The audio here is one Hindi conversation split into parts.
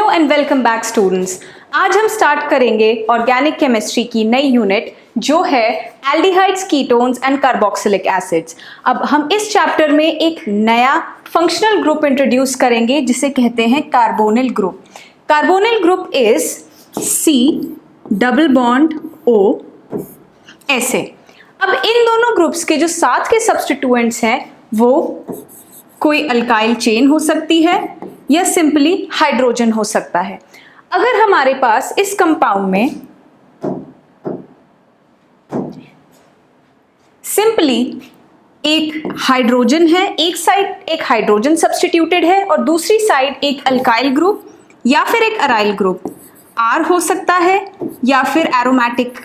Hello and welcome back students. आज हम स्टार्ट करेंगे ऑर्गेनिक केमिस्ट्री की नई यूनिट जो है aldehydes, ketones and carboxylic acids. अब हम इस चैप्टर में एक नया फंक्शनल ग्रुप इंट्रोड्यूस करेंगे जिसे कहते हैं carbonyl group. Carbonyl group is C double bond O ऐसे। अब इन दोनों ग्रुप्स के जो साथ के सब्स्टिट्यूएंट्स हैं वो कोई अल्काइल चेन हो सकती है या सिंपली हाइड्रोजन हो सकता है। अगर हमारे पास इस कंपाउंड में सिंपली एक हाइड्रोजन है, एक साइड एक हाइड्रोजन सब्स्टिट्यूटेड है और दूसरी साइड एक अल्काइल ग्रुप या फिर एक अराइल ग्रुप, R हो सकता है या फिर एरोमेटिक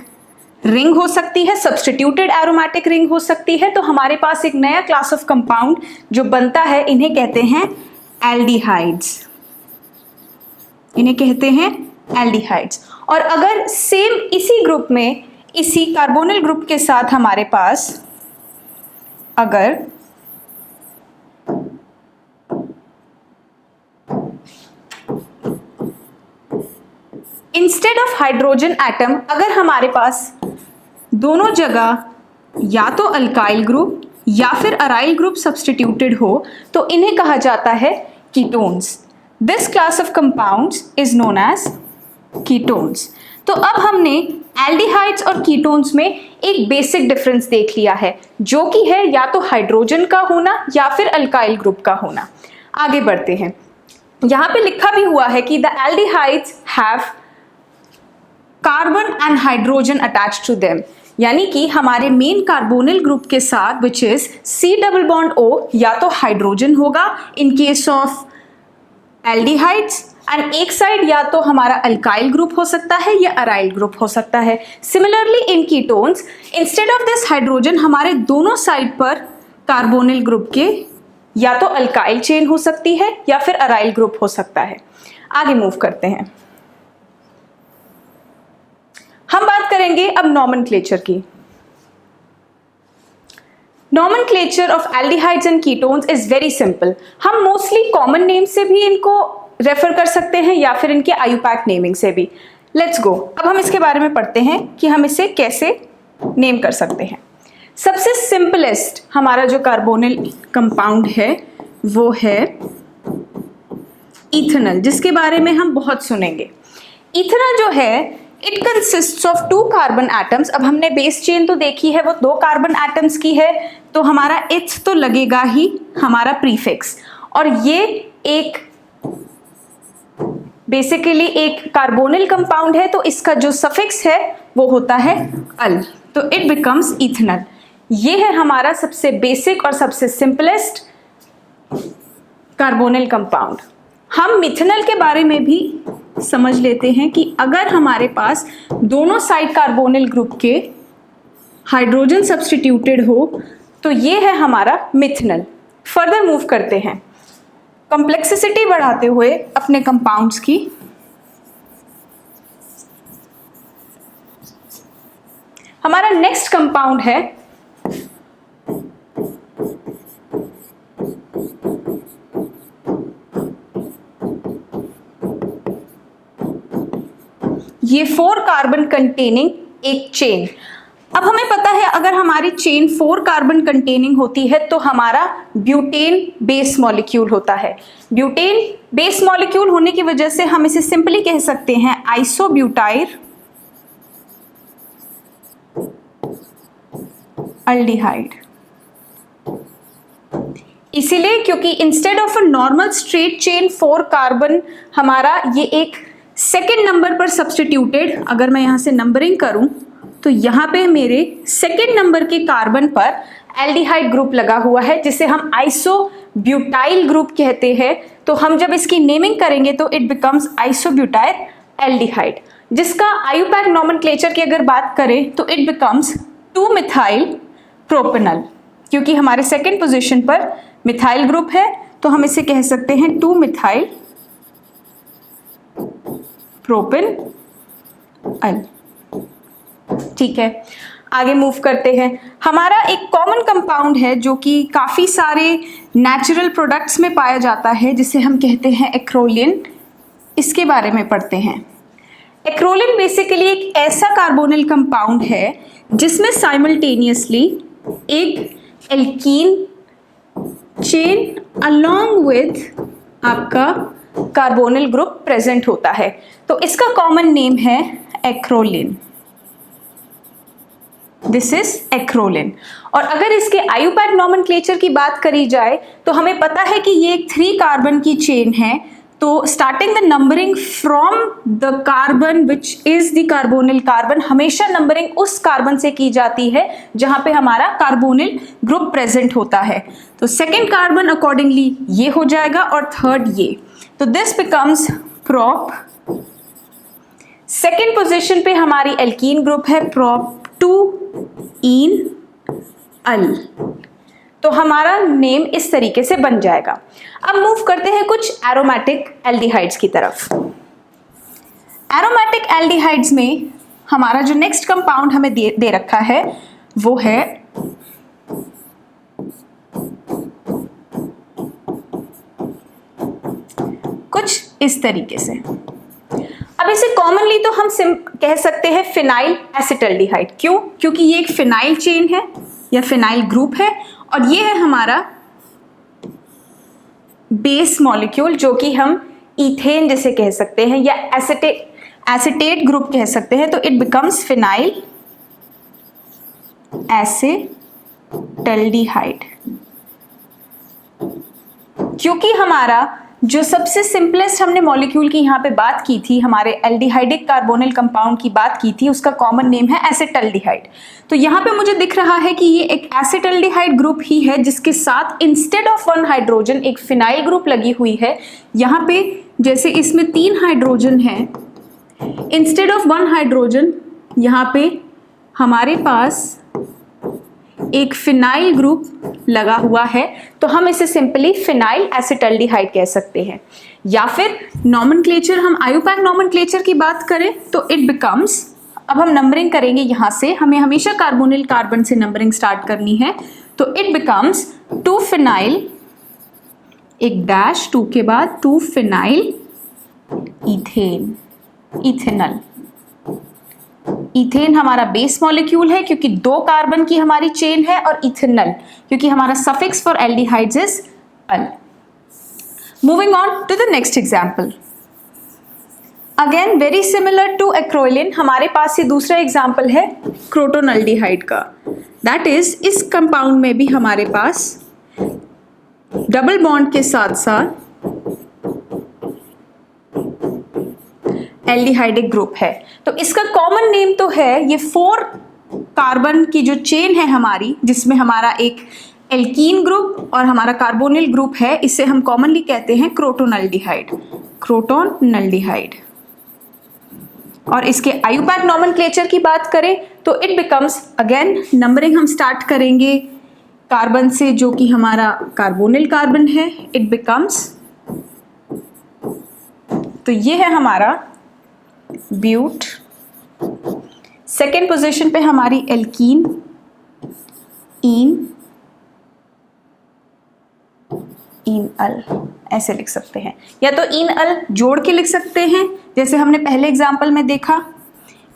रिंग हो सकती है, सब्स्टिट्यूटेड एरोमेटिक रिंग हो सकती है, तो हमारे पास एक नया क्लास ऑफ कंपाउंड जो बनता है, इन्हें कहते हैं एल्डिहाइड्स। इन्हें कहते हैं एल्डिहाइड्स। और अगर सेम इसी ग्रुप में, इसी कार्बोनिल ग्रुप के साथ हमारे पास अगर इंस्टेड ऑफ हाइड्रोजन एटम अगर हमारे पास दोनों जगह या तो अल्काइल ग्रुप या फिर अराइल ग्रुप सब्स्टिट्यूटेड हो तो इन्हें कहा जाता है ketones. This class of compounds is known as ketones. तो अब हमने एल्डिहाइड्स और कीटोन्स में एक बेसिक डिफरेंस देख लिया है जो कि है या तो हाइड्रोजन का होना या फिर अल्काइल ग्रुप का होना। आगे बढ़ते हैं। यहां पे लिखा भी हुआ है कि the aldehydes have carbon and hydrogen attached to them, यानी कि हमारे मेन कार्बोनिल ग्रुप के साथ which is C double bond O या तो हाइड्रोजन होगा in case of aldehydes and एक साइड या तो हमारा अल्काइल ग्रुप हो सकता है या अराइल ग्रुप हो सकता है। Similarly in ketones instead of this hydrogen हमारे दोनों साइड पर कार्बोनिल ग्रुप के या तो अल्काइल चेन हो सकती है या फिर अराइल ग्रुप हो सकता है। आगे मूव करते हैं। हम बात करेंगे अब नॉमेनक्लेचर की। Nomenclature of aldehydes and ketones is very simple. हम मोस्टली कॉमन नेम से भी इनको रेफर कर सकते हैं या फिर इनके आयुपैक नेमिंग से भी। Let's go. अब हम इसके बारे में पढ़ते हैं कि हम इसे कैसे नेम कर सकते हैं। सबसे सिंपलेस्ट हमारा जो कार्बोनिल कंपाउंड है वो है इथेनॉल, जिसके बारे में हम बहुत सुनेंगे। इथेनॉल जो है it consists of 2 carbon atoms. अब हमने बेस चेन तो देखी है, वो 2 कार्बन एटम्स की है, तो हमारा इथ तो लगेगा ही हमारा प्रीफिक्स, और ये एक बेसिकली एक कार्बोनिल कंपाउंड है तो इसका जो सफिक्स है वो होता है अल, तो इट बिकम्स इथेनॉल। ये है हमारा सबसे बेसिक और सबसे सिंपलेस्ट कार्बोनिल कंपाउंड। हम मिथेनॉल के बारे में भी समझ लेते हैं कि अगर हमारे पास दोनों साइड कार्बोनिल ग्रुप के हाइड्रोजन सब्स्टिट्यूटेड हो तो ये है हमारा मिथेनॉल। फर्दर मूव करते हैं कॉम्प्लेक्सिटी बढ़ाते हुए अपने कंपाउंड्स की। हमारा नेक्स्ट कंपाउंड है ये 4 कार्बन कंटेनिंग एक चेन। अब हमें पता है अगर हमारी चेन 4 कार्बन कंटेनिंग होती है तो हमारा ब्यूटेन बेस मॉलिक्यूल होता है। ब्यूटेन बेस मॉलिक्यूल होने की वजह से हम इसे सिंपली कह सकते हैं आइसोब्यूटाइल अल्डिहाइड। इसीलिए क्योंकि instead of a normal straight chain 4 carbon हमारा ये एक सेकेंड नंबर पर सब्स्टिट्यूटेड, अगर मैं यहां से नंबरिंग करूं तो यहाँ पे मेरे सेकेंड नंबर के कार्बन पर एल्डिहाइड ग्रुप लगा हुआ है जिसे हम आइसोब्यूटाइल ग्रुप कहते हैं। तो हम जब इसकी नेमिंग करेंगे तो इट बिकम्स आइसोब्यूटाइल एल्डिहाइड, जिसका आयुपैक नॉमेनक्लेचर की अगर बात करें तो इट बिकम्स 2 मिथाइल प्रोपेनॉल। क्योंकि हमारे सेकेंड पोजीशन पर मिथाइल ग्रुप है तो हम इसे कह सकते हैं 2 मिथाइल प्रोपेनॉल। ठीक है, आगे मूव करते हैं। हमारा एक कॉमन कंपाउंड है जो कि काफ़ी सारे नेचुरल प्रोडक्ट्स में पाया जाता है जिसे हम कहते हैं एक्रोलियन इसके बारे में पढ़ते हैं। एक्रोलिन बेसिकली एक ऐसा कार्बोनिल कंपाउंड है जिसमें साइमल्टेनियसली एक एल्कीन चेन अलोंग विद आपका कार्बोनिल ग्रुप प्रेजेंट होता है, तो इसका कॉमन नेम है एक्रोलिन। This is acrolein. और अगर इसके आयुपैक नॉमेनक्लेचर की बात करी जाए तो हमें पता है कि ये एक 3 कार्बन की चेन है, तो starting the numbering from the carbon which is the carbonyl carbon, हमेशा नंबरिंग उस कार्बन से की जाती है जहां पे हमारा कार्बोनिल ग्रुप प्रेजेंट होता है। तो सेकेंड कार्बन अकॉर्डिंगली ये हो जाएगा और थर्ड ये, तो this becomes prop. Second position पे हमारी एल्कीन ग्रुप है प्रोप 2 इन अल, तो हमारा नेम इस तरीके से बन जाएगा। अब मूव करते हैं कुछ एरोमेटिक एल्डिहाइड्स की तरफ। एरोमेटिक एल्डिहाइड्स में हमारा जो नेक्स्ट कंपाउंड हमें दे रखा है वो है कुछ इस तरीके से। अब इसे कॉमनली तो हम कह सकते हैं फिनाइल एसिटल्डिहाइड। क्यों? क्योंकि ये एक फिनाइल चेन है या फिनाइल ग्रुप है और ये है हमारा बेस मॉलिक्यूल जो कि हम इथेन जैसे कह सकते हैं या एसिटेट ग्रुप कह सकते हैं, तो इट बिकम्स फिनाइल एसिटल्डिहाइड। क्योंकि हमारा जो सबसे सिंपलेस्ट हमने मॉलिक्यूल की यहाँ पे बात की थी, हमारे एल्डिहाइडिक कार्बोनिल कंपाउंड की बात की थी, उसका कॉमन नेम है एसिटल्डिहाइड। तो यहाँ पे मुझे दिख रहा है कि ये एक एसिटल्डिहाइड ग्रुप ही है जिसके साथ इंस्टेड ऑफ 1 हाइड्रोजन एक फिनाइल ग्रुप लगी हुई है। यहाँ पे जैसे इसमें 3 हाइड्रोजन है, इंस्टेड ऑफ 1 हाइड्रोजन यहाँ पे हमारे पास एक फिनाइल ग्रुप लगा हुआ है, तो हम इसे सिंपली फिनाइल एसिटल्डिहाइड कह सकते हैं। या फिर नॉमेनक्लेचर, हम आयुपैक नॉमेनक्लेचर की बात करें तो इट बिकम्स, अब हम नंबरिंग करेंगे यहाँ से, हमें हमेशा कार्बोनिल कार्बन से नंबरिंग स्टार्ट करनी है, तो इट बिकम्स 2 फिनाइल, एक डैश 2 के बाद 2 फिनाइल इथेन, इथेनल। इथेन हमारा बेस मॉलिक्यूल है क्योंकि 2 कार्बन की हमारी चेन है, और इथेनल क्योंकि हमारा suffix for aldehydes is al. Moving on to the next example, again very similar to acrolein, हमारे पास ये दूसरा एग्जांपल है क्रोटोनल्डिहाइड का। दैट इज, इस कंपाउंड में भी हमारे पास डबल बॉन्ड के साथ साथ एल्डिहाइडिक ग्रुप है, तो इसका कॉमन नेम तो है, ये 4 कार्बन की जो चेन है हमारी, जिसमें हमारा एक एल्कीन ग्रुप और हमारा कार्बोनिल ग्रुप है, इसे हम कॉमनली कहते हैं क्रोटोनल्डिहाइड, क्रोटोनल्डिहाइड। और इसके आयुपैक नॉमेनक्लेचर की बात करें तो इट बिकम्स, अगेन नंबरिंग हम स्टार्ट करेंगे कार्बन से जो कि हमारा कार्बोनिल कार्बन है, इट बिकम्स, तो ये है हमारा ब्यूट। सेकेंड पोजीशन पे हमारी एल्कीन, इन अल ऐसे लिख सकते हैं, या तो इन अल जोड़ के लिख सकते हैं जैसे हमने पहले एग्जाम्पल में देखा,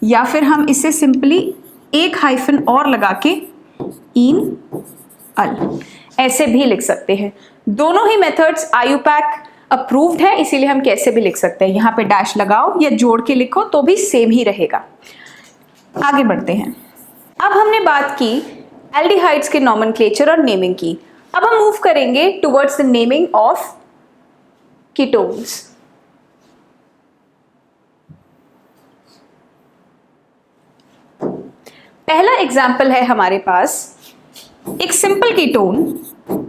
या फिर हम इसे सिंपली एक हाइफन और लगा के इन अल ऐसे भी लिख सकते हैं। दोनों ही मेथड्स आयुपैक अप्रूव्ड है, इसीलिए हम कैसे भी लिख सकते हैं, यहाँ पे डैश लगाओ या जोड़ के लिखो तो भी सेम ही रहेगा। आगे बढ़ते हैं। अब हमने बात की एल्डिहाइड्स के नॉमेनक्लेचर और नेमिंग की, अब हम मूव करेंगे towards the naming of ketones. पहला एग्जाम्पल है हमारे पास एक सिंपल कीटोन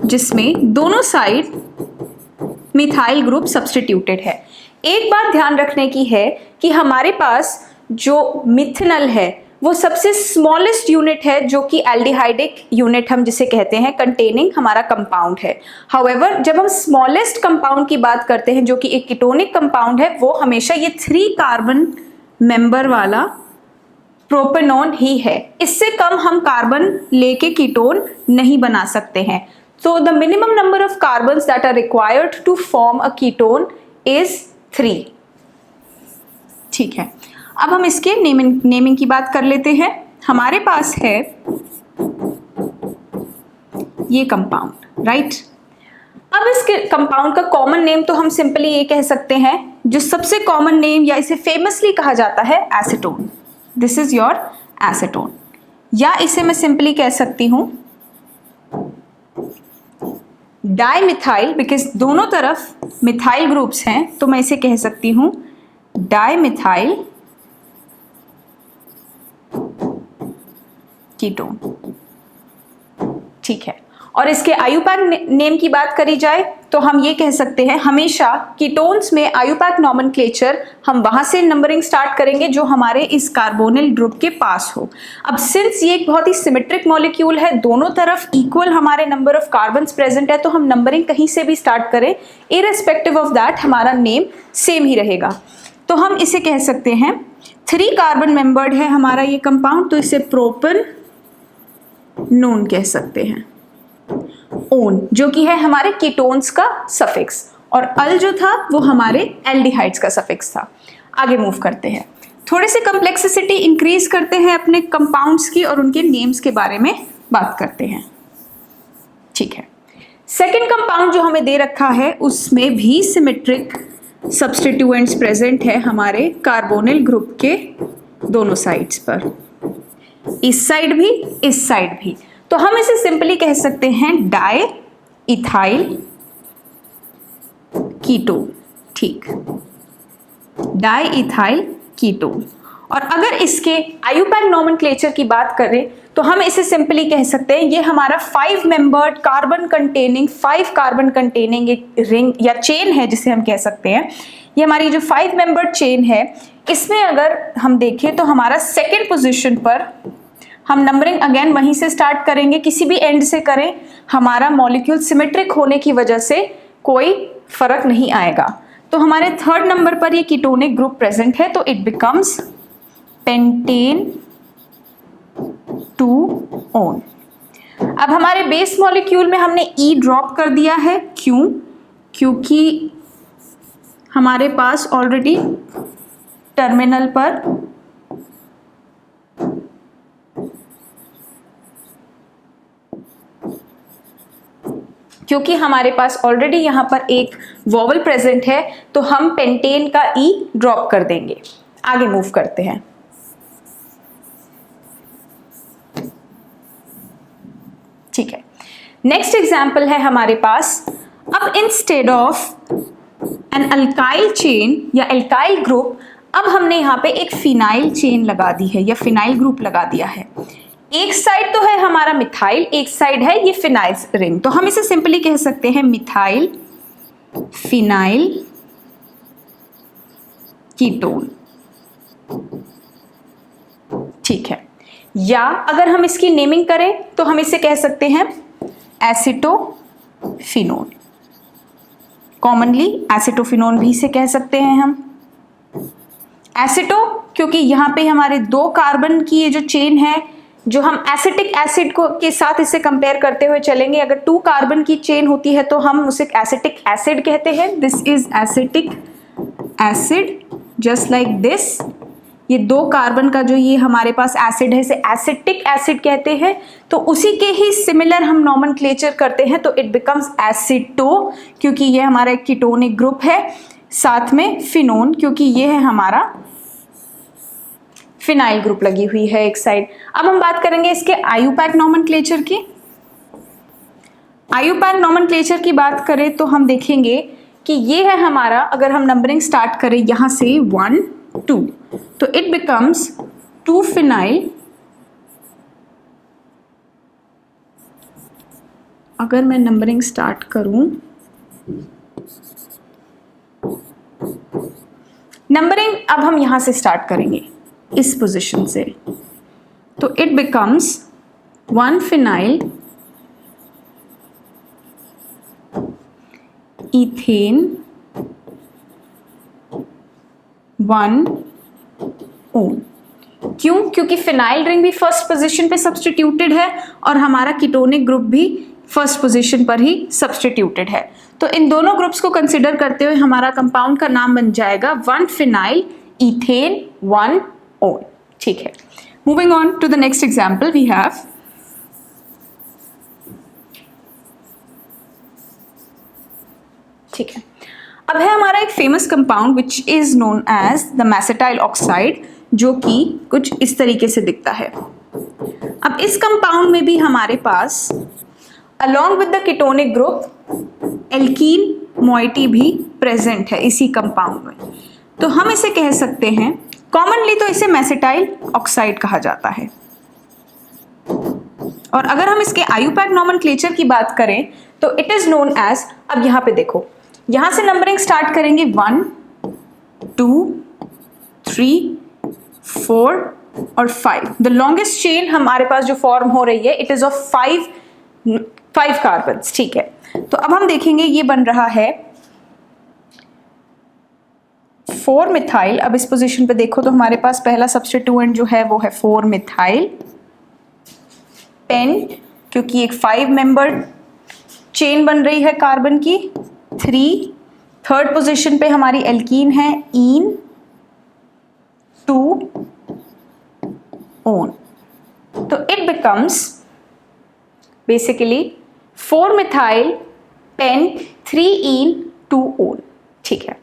जिसमें दोनों साइड मिथाइल ग्रुप सब्स्टिट्यूटेड है। एक बात ध्यान रखने की है कि हमारे पास जो मिथेनल है वो सबसे स्मॉलेस्ट यूनिट है जो कि एल्डिहाइडिक यूनिट हम जिसे कहते हैं कंटेनिंग हमारा कंपाउंड है। हाउएवर जब हम स्मॉलेस्ट कंपाउंड की बात करते हैं जो कि एक कीटोनिक कंपाउंड है, वो हमेशा ये 3 कार्बन मेंबर वाला प्रोपेनॉन ही है। इससे कम हम कार्बन लेके कीटोन नहीं बना सकते हैं। So the minimum number of carbons that are required to form a ketone is 3. ठीक है, अब हम इसके नेमिंग की बात कर लेते हैं। हमारे पास है ये कंपाउंड, राइट। अब इसके कंपाउंड का कॉमन नेम तो हम सिंपली ये कह सकते हैं, जो सबसे कॉमन नेम या इसे फेमसली कहा जाता है acetone. This is your acetone, या इसे मैं सिंपली कह सकती हूं डाइमिथाइल, बिकॉज दोनों तरफ मिथाइल ग्रुप्स हैं, तो मैं इसे कह सकती हूं डाइमिथाइल कीटोन, ठीक है। और इसके आयुपाक नेम की बात करी जाए तो हम ये कह सकते हैं, हमेशा कीटोन्स में आयुपाक नॉमेनक्लेचर हम वहां से नंबरिंग स्टार्ट करेंगे जो हमारे इस कार्बोनिल ग्रुप के पास हो। अब सिंस ये एक बहुत ही सिमेट्रिक मॉलिक्यूल है, दोनों तरफ इक्वल हमारे नंबर ऑफ कार्बन्स प्रेजेंट है, तो हम नंबरिंग कहीं से भी स्टार्ट करें, इररिस्पेक्टिव ऑफ दैट हमारा नेम सेम ही रहेगा। तो हम इसे कह सकते हैं 3 कार्बन मेंबर्ड है हमारा ये कंपाउंड, तो इसे प्रोपन नोन कह सकते हैं। ओन जो कि है हमारे कीटोन्स का सफिक्स, और अल जो था वो हमारे एल्डिहाइड्स का सफिक्स था। आगे मूव करते हैं, थोड़े से कम्प्लेक्सिटी इंक्रीज करते हैं अपने कंपाउंड्स की और उनके नेम्स के बारे में बात करते हैं, ठीक है। सेकेंड कंपाउंड जो हमें दे रखा है उसमें भी सिमेट्रिक सब्स्टिट्यूएंट्स प्रेजेंट है हमारे कार्बोनिल ग्रुप के दोनों साइड्स पर, इस साइड भी इस साइड भी। तो हम इसे सिंपली कह सकते हैं डाई इथाइल कीटोन, ठीक, डाई इथाइल कीटोन। और अगर इसके आयुपाक नॉमेनक्लेचर की बात करें तो हम इसे सिंपली कह सकते हैं ये हमारा 5 मेंबर्ड कार्बन कंटेनिंग एक रिंग या चेन है जिसे हम कह सकते हैं। ये हमारी जो 5 मेंबर्ड चेन है, इसमें अगर हम देखें तो हमारा सेकेंड पोजीशन पर, हम नंबरिंग अगेन वहीं से स्टार्ट करेंगे, किसी भी एंड से करें, हमारा मॉलिक्यूल सिमेट्रिक होने की वजह से कोई फर्क नहीं आएगा। तो हमारे 3rd नंबर पर ये कीटोनिक ग्रुप प्रेजेंट है, तो इट बिकम्स पेंटेन 2 ओन। अब हमारे बेस मॉलिक्यूल में हमने ई ड्रॉप कर दिया है, क्यों? क्योंकि हमारे पास ऑलरेडी टर्मिनल पर यहाँ पर एक वॉवल प्रेजेंट है, तो हम पेंटेन का ई ड्रॉप कर देंगे। आगे मूव करते हैं, ठीक है। नेक्स्ट एग्जाम्पल है हमारे पास, अब instead of an alkyl chain या अल्काइल ग्रुप, अब हमने यहाँ पे एक फिनाइल चेन लगा दी है या फिनाइल ग्रुप लगा दिया है। एक साइड तो है हमारा मिथाइल, एक साइड है ये फिनाइल रिंग, तो हम इसे सिंपली कह सकते हैं मिथाइल फिनाइल कीटोन, ठीक है। या अगर हम इसकी नेमिंग करें तो हम इसे कह सकते हैं एसिटोफिनोन, कॉमनली एसिटोफिनोन भी इसे कह सकते हैं हम। एसिटो क्योंकि यहाँ पे हमारे 2 कार्बन की ये जो चेन है, जो हम एसिटिक एसिड को के साथ इसे कंपेयर करते हुए चलेंगे, अगर 2 कार्बन की चेन होती है तो हम उसे एसिटिक एसिड कहते हैं। This is acetic acid, just like this. ये 2 कार्बन का जो ये हमारे पास एसिड है इसे एसिटिक एसिड कहते हैं, तो उसी के ही सिमिलर हम नॉमेनक्लेचर करते हैं, तो इट बिकम्स एसिटो क्योंकि ये हमारा एक कीटोनिक ग्रुप है, साथ में फिनोन क्योंकि ये है हमारा फिनाइल ग्रुप लगी हुई है एक साइड। अब हम बात करेंगे इसके आयुपाक नॉमेनक्लेचर की। आयुपाक नॉमेनक्लेचर की बात करें तो हम देखेंगे कि ये है हमारा, अगर हम नंबरिंग स्टार्ट करें यहां से 1 2, तो इट बिकम्स 2 फिनाइल। अगर मैं नंबरिंग स्टार्ट करूं, नंबरिंग अब हम यहां से स्टार्ट करेंगे इस पोजीशन से, तो it becomes 1 phenyl ethane 1 own. क्यों? क्योंकि फिनाइल रिंग भी फर्स्ट पोजीशन पे सब्स्टिट्यूटेड है और हमारा कीटोनिक ग्रुप भी फर्स्ट पोजीशन पर ही सब्स्टिट्यूटेड है। तो इन दोनों ग्रुप्स को कंसिडर करते हुए हमारा कंपाउंड का नाम बन जाएगा 1 फिनाइल इथेन 1 ओन। ठीक है, moving on to the next example we have ठीक है, अब है हमारा एक famous compound which is known as the mesityl oxide, जो कि कुछ इस तरीके से दिखता है। अब इस कंपाउंड में भी हमारे पास along with the ketonic group alkene moiety भी प्रेजेंट है इसी कंपाउंड में, तो हम इसे कह सकते हैं, कॉमनली तो इसे मैसेटाइल ऑक्साइड कहा जाता है। और अगर हम इसके आयुपैक नॉमेनक्लेचर की बात करें तो इट इज नोन एज, अब यहां पे देखो, यहां से नंबरिंग स्टार्ट करेंगे 1 2 3 4 और 5। द लॉन्गेस्ट चेन हमारे पास जो फॉर्म हो रही है इट इज ऑफ 5 कार्बन्स। ठीक है, तो अब हम देखेंगे ये बन रहा है 4 मिथाइल। अब इस पोजीशन पे देखो तो हमारे पास पहला सब्स्टिट्यूएंट जो है वो है 4 मिथाइल पेंट, क्योंकि एक 5 मेंबर्ड चेन बन रही है कार्बन की। 3 थर्ड पोजीशन पे हमारी एल्कीन है इन 2 ओन, तो it becomes basically 4 methyl pent 3 en 2 one. ठीक है,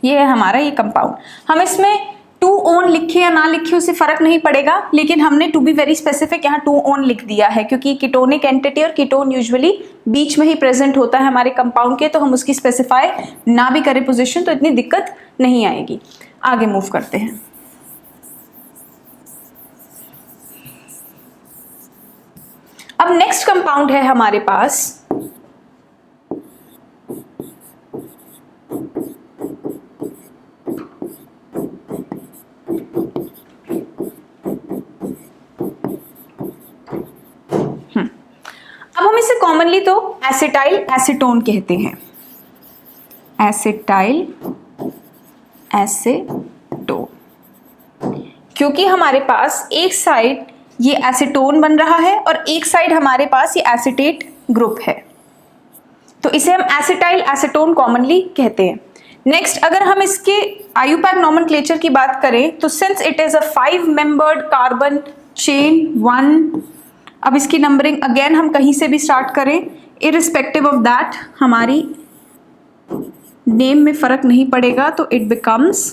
ये है हमारा ये कंपाउंड। हम इसमें 2 ओन लिखे या ना लिखे उससे फर्क नहीं पड़ेगा, लेकिन हमने टू बी वेरी स्पेसिफिक यहाँ 2 ओन लिख दिया है, क्योंकि कीटोनिक एंटिटी और कीटोन यूजुअली बीच में ही प्रेजेंट होता है हमारे कंपाउंड के, तो हम उसकी स्पेसिफाई ना भी करें पोजीशन तो इतनी दिक्कत नहीं आएगी। आगे मूव करते हैं। अब नेक्स्ट कंपाउंड है हमारे पास अब हम इसे कॉमनली तो एसिटाइल एसीटोन कहते हैं, एसिटाइल एसीटोन, क्योंकि हमारे पास एक साइड ये एसीटोन बन रहा है और एक साइड हमारे पास ये एसिटेट ग्रुप है, तो इसे हम एसिटाइल एसीटोन कॉमनली कहते हैं। नेक्स्ट, अगर हम इसके आयुपैक नॉमेनक्लेचर की बात करें तो since it is a 5 membered carbon chain 1, अब इसकी नंबरिंग अगेन हम कहीं से भी स्टार्ट करें, इररिस्पेक्टिव ऑफ दैट हमारी नेम में फर्क नहीं पड़ेगा, तो it becomes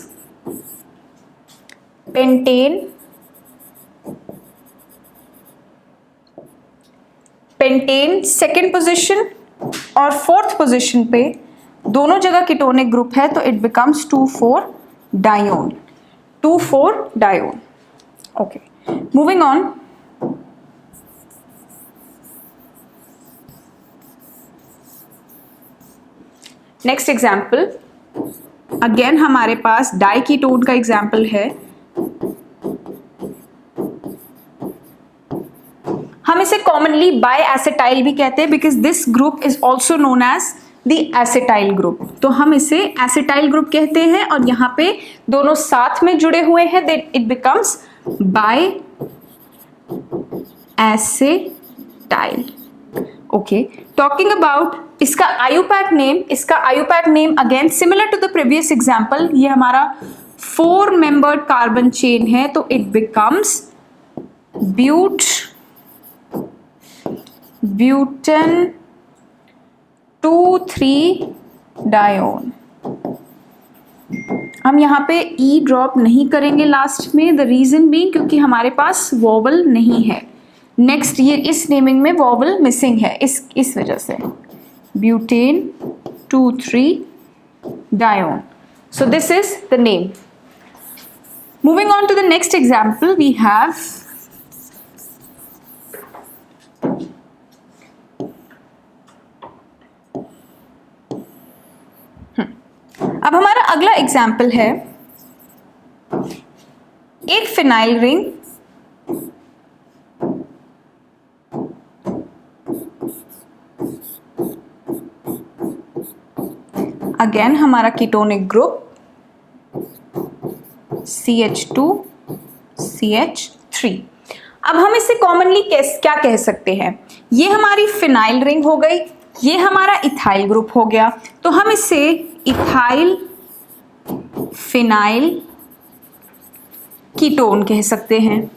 pentane, pentane second position और फोर्थ पोजीशन पे दोनों जगह कीटोनिक ग्रुप है, तो it becomes 2,4 dione, 2,4 dione. Okay, moving on. Next example, again हमारे पास डाइकीटोन का एग्जाम्पल है। हम इसे कॉमनली बाय एसिटाइल भी कहते हैं, because this group is also known as the acetyl group, तो हम इसे एसिटाइल ग्रुप कहते हैं और यहाँ पे दोनों साथ में जुड़े हुए हैं, then it becomes biacetyl. Okay, talking about इसका IUPAC name again similar to the previous example, ये हमारा 4 मेंबर्ड कार्बन चेन है, तो इट बिकम्स ब्यूटेन 2,3 डायोन। हम यहाँ पे ई ड्रॉप नहीं करेंगे लास्ट में, द रीजन बीइंग क्योंकि हमारे पास वोवल नहीं है। नेक्स्ट, ये इस नेमिंग में वोवल मिसिंग है, इस वजह से butane 2,3 dione. So this is the name. Moving on to the next example we have अब हमारा अगला एग्जाम्पल है एक फिनाइल रिंग, अगेन हमारा कीटोनिक ग्रुप CH2 CH3। अब हम इसे कॉमनली क्या कह सकते हैं, ये हमारी फिनाइल रिंग हो गई, ये हमारा इथाइल ग्रुप हो गया, तो हम इसे इथाइल फिनाइल कीटोन कह सकते हैं,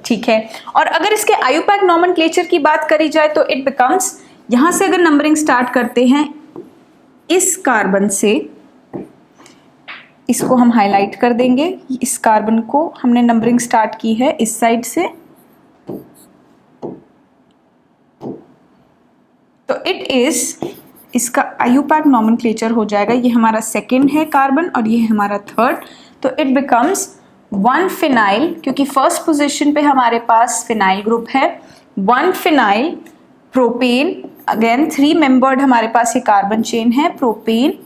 ठीक है। और अगर इसके आयुपैक नॉमेनक्लेचर की बात करी जाए तो इट बिकम्स, यहां से अगर नंबरिंग स्टार्ट करते हैं इस कार्बन से, इसको हम हाईलाइट कर देंगे, इस कार्बन को हमने नंबरिंग स्टार्ट की है इस साइड से, तो इट इज, इसका आयुपैक नॉमेनक्लेचर हो जाएगा, ये हमारा सेकेंड है कार्बन और ये हमारा थर्ड, तो इट बिकम्स 1 फिनाइल, क्योंकि फर्स्ट पोजीशन पे हमारे पास फिनाइल ग्रुप है, 1 फिनाइल प्रोपेन, अगेन 3 मेंबर्ड हमारे पास ये कार्बन चेन है, प्रोपेन।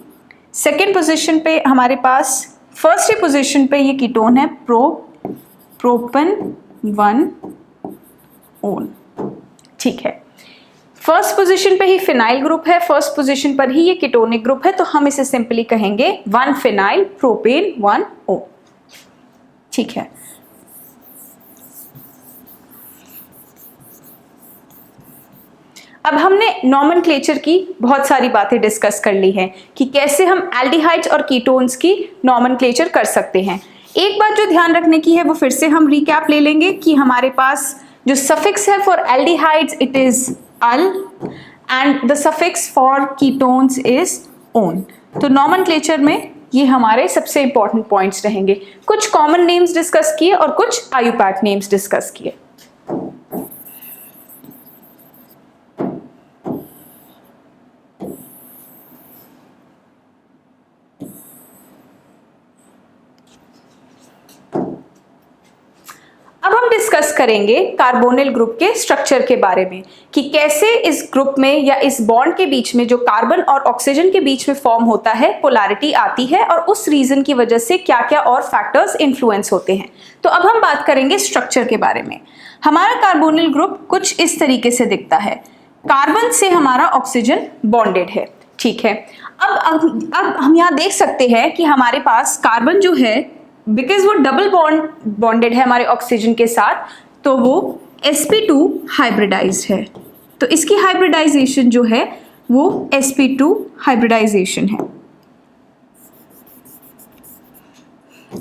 सेकेंड पोजीशन पे हमारे पास, फर्स्ट ही पोजीशन पे ये कीटोन है, प्रोपन 1 ओन, ठीक है। फर्स्ट पोजीशन पे ही फिनाइल ग्रुप है, फर्स्ट पोजीशन पर ही ये कीटोनिक ग्रुप है, तो हम इसे सिंपली कहेंगे 1 फिनाइल प्रोपेन 1 ओ, ठीक है। अब हमने नॉमेनक्लेचर की बहुत सारी बातें डिस्कस कर ली हैं कि कैसे हम एल्डिहाइड्स और कीटोन्स की नॉमेनक्लेचर कर सकते हैं। एक बात जो ध्यान रखने की है वो फिर से हम रिकैप ले लेंगे कि हमारे पास जो सफिक्स है for aldehydes it is all and the suffix for ketones is own. तो नॉमेनक्लेचर में ये हमारे सबसे इंपॉर्टेंट पॉइंट्स रहेंगे। कुछ कॉमन नेम्स डिस्कस किए और कुछ आयुपैक नेम्स डिस्कस किए। अब हम डिस्कस करेंगे कार्बोनिल ग्रुप के स्ट्रक्चर के बारे में कि कैसे इस ग्रुप में या इस बॉन्ड के बीच में जो कार्बन और ऑक्सीजन के बीच में फॉर्म होता है पोलैरिटी आती है और उस रीजन की वजह से क्या क्या और फैक्टर्स इन्फ्लुएंस होते हैं। तो अब हम बात करेंगे स्ट्रक्चर के बारे में। हमारा कार्बोनिल ग्रुप कुछ इस तरीके से दिखता है, कार्बन से हमारा ऑक्सीजन बॉन्डेड है, ठीक है। अब हम यहाँ देख सकते हैं कि हमारे पास कार्बन जो है, बिकॉज वो डबल बॉन्डेड है हमारे ऑक्सीजन के साथ, तो वो sp2 हाइब्रिडाइज्ड है। तो इसकी हाइब्रिडाइजेशन जो है वो sp2 हाइब्रिडाइजेशन है,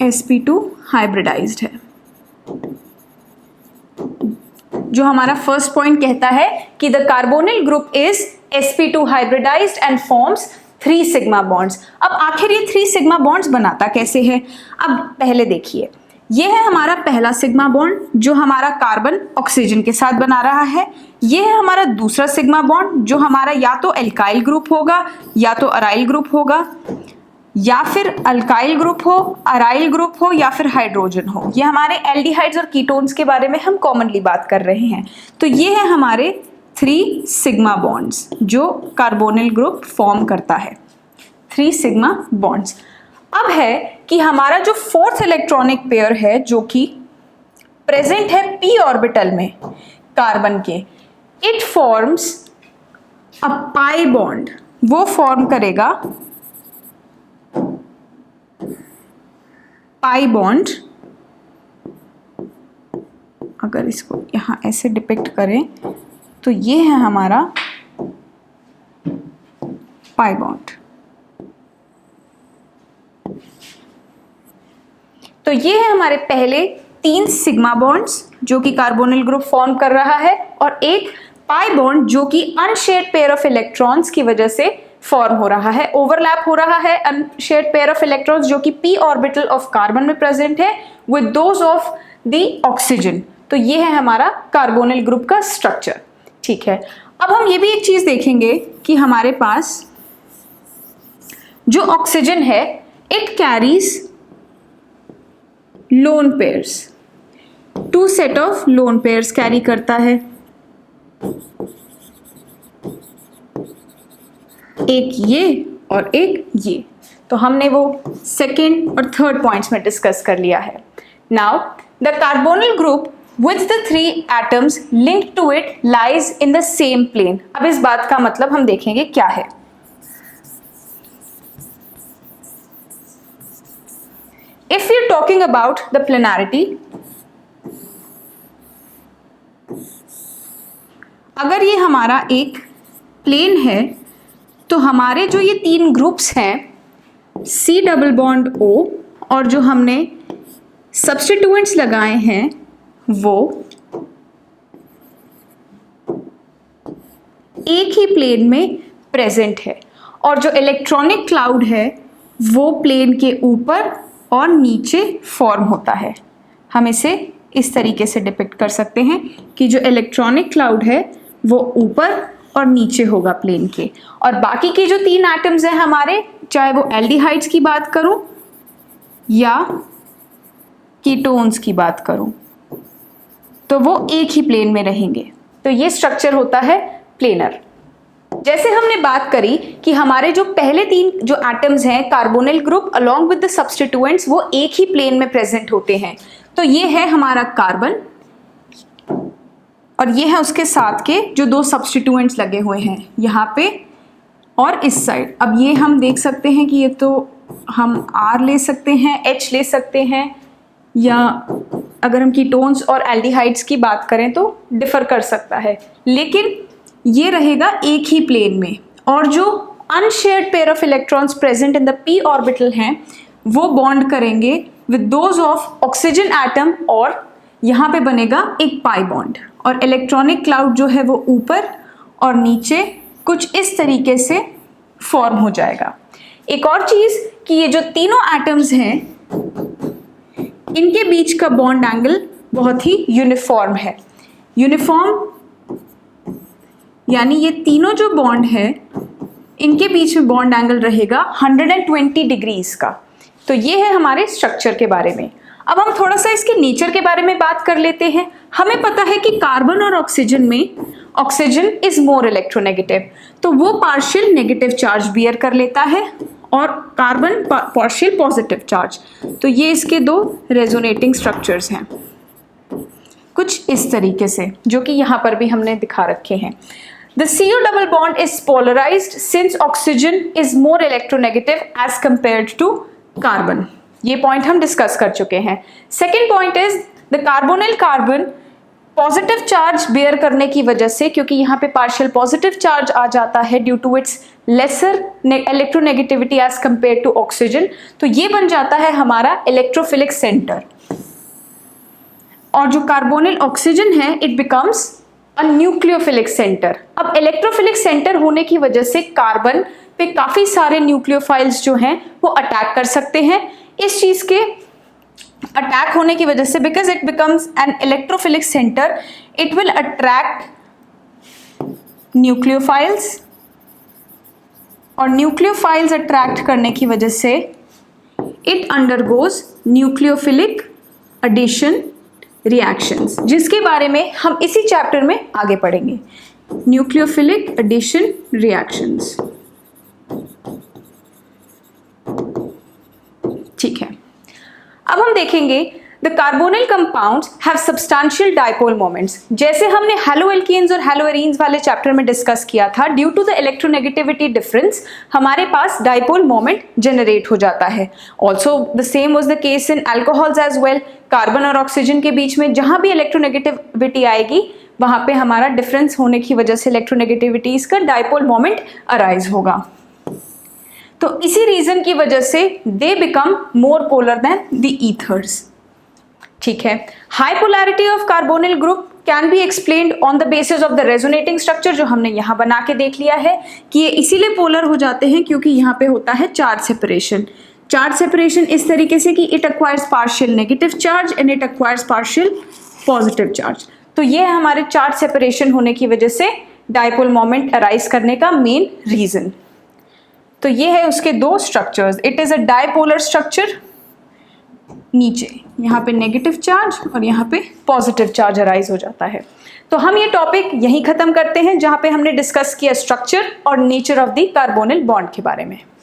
sp2 हाइब्रिडाइज्ड है। जो हमारा फर्स्ट पॉइंट कहता है कि the carbonyl group is sp2 hybridized and forms 3 sigma bonds. अब आखिर ये 3 सिग्मा बॉन्ड्स बनाता कैसे है? अब पहले देखिए, ये है हमारा पहला सिग्मा बॉन्ड जो हमारा कार्बन ऑक्सीजन के साथ बना रहा है। ये है हमारा दूसरा सिग्मा बॉन्ड जो हमारा या तो एल्काइल ग्रुप होगा या तो अराइल ग्रुप होगा, या फिर अल्काइल ग्रुप हो, अराइल ग्रुप हो या फिर हाइड्रोजन हो। ये हमारे एल्डिहाइड्स और कीटोन्स के बारे में हम कॉमनली बात कर रहे हैं। तो ये है हमारे 3 सिग्मा बॉन्ड्स जो कार्बोनिल ग्रुप फॉर्म करता है, 3 सिग्मा बॉन्ड्स। अब है कि हमारा जो 4th इलेक्ट्रॉनिक पेयर है जो कि प्रेजेंट है p ऑर्बिटल में कार्बन के, it forms a pi bond. वो फॉर्म करेगा पाई बॉन्ड। अगर इसको यहां ऐसे डिपिक्ट करें तो ये है हमारा पाई बॉन्ड। तो ये है हमारे पहले 3 सिग्मा बॉन्ड्स जो कि कार्बोनिल ग्रुप फॉर्म कर रहा है, और एक पाई बॉन्ड जो कि अनशेयर्ड पेयर ऑफ इलेक्ट्रॉन्स की वजह से फॉर्म हो रहा है, ओवरलैप हो रहा है अनशेयर्ड पेयर ऑफ इलेक्ट्रॉन्स जो कि p ऑर्बिटल ऑफ कार्बन में प्रेजेंट है with those of the oxygen. तो ये है हमारा कार्बोनिल ग्रुप का स्ट्रक्चर, ठीक है। अब हम ये भी एक चीज देखेंगे कि हमारे पास जो ऑक्सीजन है it carries lone pairs, 2 set of lone pairs carry करता है, एक ये और एक ये। तो हमने वो सेकेंड और थर्ड पॉइंट्स में डिस्कस कर लिया है। Now the carbonyl group with the 3 atoms linked to it lies in the same plane। अब इस बात का मतलब हम देखेंगे क्या है। If we are talking about the planarity, अगर ये हमारा एक प्लेन है तो हमारे जो ये 3 ग्रुप्स हैं C डबल बॉन्ड O और जो हमने सब्स्टिट्यूएंट्स लगाए हैं वो एक ही प्लेन में प्रेजेंट है, और जो इलेक्ट्रॉनिक क्लाउड है वो प्लेन के ऊपर और नीचे फॉर्म होता है। हम इसे इस तरीके से डिपिक्ट कर सकते हैं कि जो इलेक्ट्रॉनिक क्लाउड है वो ऊपर और नीचे होगा प्लेन के, और बाकी के जो 3 एटम्स हैं हमारे, चाहे वो एल्डिहाइड्स की बात करूं या कीटोन्स की बात करूं, तो वो एक ही प्लेन में रहेंगे। तो ये स्ट्रक्चर होता है प्लेनर। जैसे हमने बात करी कि हमारे जो पहले 3 जो एटम्स हैं carbonyl group along with the substituents वो एक ही प्लेन में प्रेजेंट होते हैं। तो ये है हमारा कार्बन और ये है उसके साथ के जो 2 सब्स्टिट्यूएंट्स लगे हुए हैं यहाँ पे और इस साइड। अब ये हम देख सकते हैं कि ये तो हम R ले सकते हैं, H ले सकते हैं, या अगर हम कीटोन्स और एल्डिहाइड्स की बात करें तो डिफर कर सकता है, लेकिन ये रहेगा एक ही प्लेन में। और जो unshared pair of electrons present in the p orbital हैं वो बॉन्ड करेंगे with those of oxygen atom, और यहाँ पे बनेगा एक पाई बॉन्ड, और इलेक्ट्रॉनिक क्लाउड जो है वो ऊपर और नीचे कुछ इस तरीके से फॉर्म हो जाएगा। एक और चीज कि ये जो तीनों एटम्स हैं इनके बीच का बॉन्ड एंगल बहुत ही यूनिफॉर्म है। यूनिफॉर्म यानी ये तीनों जो बॉन्ड है इनके बीच में बॉन्ड एंगल रहेगा 120 डिग्रीज का। तो ये है हमारे स्ट्रक्चर के बारे में। अब हम थोड़ा सा इसके नेचर के बारे में बात कर लेते हैं। हमें पता है कि कार्बन और ऑक्सीजन में ऑक्सीजन इज मोर इलेक्ट्रोनेगेटिव, तो वो पार्शियल नेगेटिव चार्ज बियर कर लेता है और कार्बन पार्शियल पॉजिटिव चार्ज। तो ये इसके 2 रेजोनेटिंग स्ट्रक्चर्स हैं कुछ इस तरीके से, जो कि यहाँ पर भी हमने दिखा रखे हैं। The CO double bond is polarized since oxygen is more electronegative as compared to carbon. ये पॉइंट हम डिस्कस कर चुके हैं। Second point is the carbonyl carbon positive charge bear करने की वजह से, क्योंकि यहाँ पे पार्शियल पॉजिटिव चार्ज आ जाता है due to its lesser electronegativity as compare to oxygen, तो ये बन जाता है हमारा इलेक्ट्रोफिलिक सेंटर। और जो कार्बोनिल ऑक्सीजन है it becomes a nucleophilic centre. अब इलेक्ट्रोफिलिक सेंटर होने की वजह से कार्बन पे काफी सारे न्यूक्लियोफाइल्स जो हैं वो अटैक कर सकते हैं। इस चीज के अटैक होने की वजह से, because it becomes an electrophilic centre, it will attract nucleophiles, और न्यूक्लियोफाइल्स अट्रैक्ट करने की वजह से it undergoes nucleophilic addition reactions, जिसके बारे में हम इसी चैप्टर में आगे पढ़ेंगे। न्यूक्लियोफिलिक एडिशन रिएक्शंस, ठीक है। अब हम देखेंगे the carbonyl compounds have substantial dipole moments. जैसे हमने हैलोएल्केन्स और हैलोएरीन्स वाले चैप्टर में डिस्कस किया था, due to the electronegativity difference हमारे पास डाइपोल मोमेंट जनरेट हो जाता है। Also the same was the case in alcohols as well. Carbon और ऑक्सीजन के बीच में जहां भी इलेक्ट्रोनेगेटिविटी आएगी वहां पे हमारा डिफरेंस होने की वजह से इलेक्ट्रोनेगेटिविटीज का डाइपोल मोमेंट अराइज होगा। तो इसी रीजन की वजह से they become more polar than the ethers, ठीक है। High polarity of carbonyl group can be explained on the basis of the resonating structure, जो हमने यहाँ बना के देख लिया है कि ये इसीलिए पोलर हो जाते हैं क्योंकि यहाँ पे होता है चार्ज सेपरेशन। चार्ज सेपरेशन इस तरीके से कि it acquires partial negative charge and it acquires partial positive charge. तो ये है हमारे चार्ज सेपरेशन होने की वजह से डाइपोल मोमेंट अराइज करने का मेन रीजन। तो ये है उसके 2 structures. It is a dipolar structure, नीचे यहाँ पे नेगेटिव चार्ज और यहाँ पे पॉजिटिव चार्ज अराइज हो जाता है। तो हम ये टॉपिक यहीं खत्म करते हैं जहाँ पे हमने डिस्कस किया स्ट्रक्चर और nature of the carbonyl bond के बारे में।